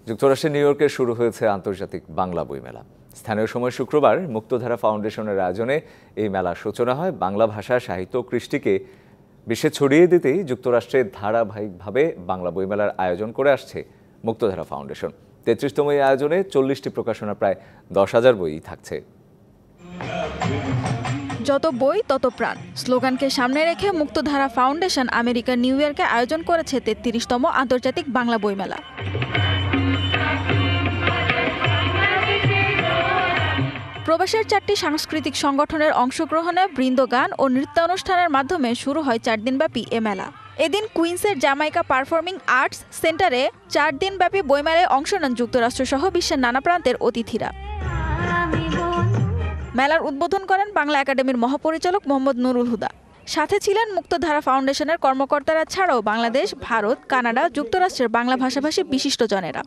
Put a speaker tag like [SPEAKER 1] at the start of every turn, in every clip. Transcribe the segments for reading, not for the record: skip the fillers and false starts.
[SPEAKER 1] যুক্তরাষ্ট্রের নিউ ইয়র্কে শুরু হয়েছে আন্তর্জাতিক বাংলা বইমেলা। স্থানীয় সময় শুক্রবার মুক্তধারা ফাউন্ডেশনের আয়োজনে এই মেলার সূচনা হয়। বাংলা ভাষা, সাহিত্য, কৃষ্টিকে বিশ্বে ছড়িয়ে দিতেই যুক্তরাষ্ট্রে ধারাবাহিকভাবে বাংলা বইমেলার আয়োজন করে আসছে মুক্তধারা ফাউন্ডেশন। ৩৩তম এই আয়োজনে ৪০টি প্রকাশনা, প্রায় ১০,০০০ বই থাকছে।
[SPEAKER 2] যত বই তত প্রাণ স্লোগানকে সামনে রেখে মুক্তধারা ফাউন্ডেশন আমেরিকার নিউ ইয়র্কে আয়োজন করেছে ৩৩তম আন্তর্জাতিক বাংলা বইমেলা। প্রবাসের ৪টি সাংস্কৃতিক সংগঠনের অংশগ্রহণে বৃন্দগান ও নৃত্যানুষ্ঠানের মাধ্যমে শুরু হয় ৪ দিনব্যাপী এ মেলা। এদিন কুইন্সের জামাইকা পারফর্মিং আর্টস সেন্টারে ৪ দিনব্যাপী বইমেলায় অংশ নেন যুক্তরাষ্ট্রসহ বিশ্বের নানা প্রান্তের অতিথিরা। মেলার উদ্বোধন করেন বাংলা একাডেমির মহাপরিচালক মোহাম্মদ নুরুল হুদা। সাথে ছিলেন মুক্তধারা ফাউন্ডেশনের কর্মকর্তারা ছাড়াও বাংলাদেশ, ভারত, কানাডা, যুক্তরাষ্ট্রের বাংলা ভাষাভাষী বিশিষ্টজনেরা।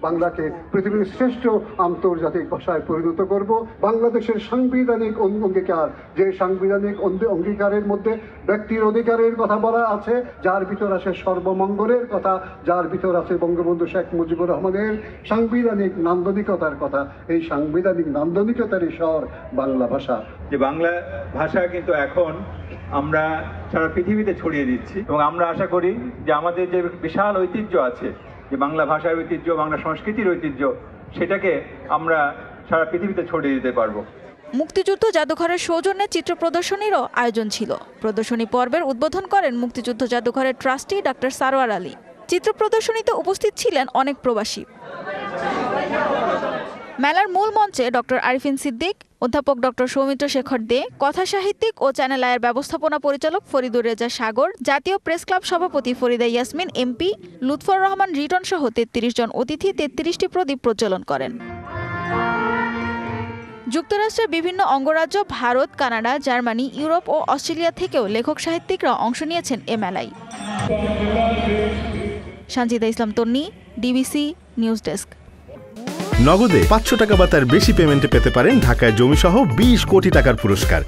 [SPEAKER 3] বাংলাকে পৃথিবীর শ্রেষ্ঠ আন্তর্জাতিক ভাষায় পরিণত করব। বাংলাদেশের সাংবিধানিক অঙ্গীকার, যে সাংবিধানিক অঙ্গীকারের মধ্যে ব্যক্তির অধিকারের কথা বলা আছে, যার ভিতর আছে সর্বমঙ্গলের কথা, যার ভিতর আছে বঙ্গবন্ধু শেখ মুজিবুর রহমানের সাংবিধানিক নান্দনিকতার কথা। এই সাংবিধানিক নান্দনিকতারই স্বর বাংলা ভাষা।
[SPEAKER 4] যে বাংলা ভাষা কিন্তু এখন আমরা সারা পৃথিবীতে ছড়িয়ে দিচ্ছি এবং আমরা আশা করি যে আমাদের যে বিশাল ঐতিহ্য আছে, যে বাংলা ভাষার ঐতিহ্য, বাংলা সংস্কৃতির ঐতিহ্য, সেটাকে আমরা সারা পৃথিবীতে ছড়িয়ে দিতে পারবো।
[SPEAKER 2] মুক্তিযুদ্ধ জাদুঘরের সৌজন্যে চিত্র প্রদর্শনীরও আয়োজন ছিল। প্রদর্শনী পর্বের উদ্বোধন করেন মুক্তিযুদ্ধ জাদুঘরের ট্রাস্টি ডক্টর সারোয়ার আলী। চিত্র প্রদর্শনীতে উপস্থিত ছিলেন অনেক প্রবাসী। মেলার মূল মঞ্চে ডক্টর আরিফিন সিদ্দিক, অধ্যাপক ডক্টর সৌমিত্র শেখর দে, কথা সাহিত্যিক ও চ্যানেল আয়ের ব্যবস্থাপনা পরিচালক ফরিদুর রেজা সাগর, জাতীয় প্রেস ক্লাব সভাপতি ফরিদা ইয়াসমিন এমপি, লুৎফর রহমান রিটন সহ ৩৩ জন অতিথি ৩৩টি প্রদীপ প্রজ্বলন করেন। যুক্তরাষ্ট্রের বিভিন্ন অঙ্গরাজ্য, ভারত, কানাডা, জার্মানি, ইউরোপ ও অস্ট্রেলিয়া থেকেও লেখক সাহিত্যিকরা অংশ নিয়েছেন এ মেলায়। সঞ্জিদা ইসলাম তন্নি, ডিবিসি নিউজ ডেস্ক।
[SPEAKER 5] নগদে ৫০০ টাকা বা তার বেশি পেমেন্টে পেতে পারেন ঢাকায় জমিসহ ২০ কোটি টাকার পুরস্কার।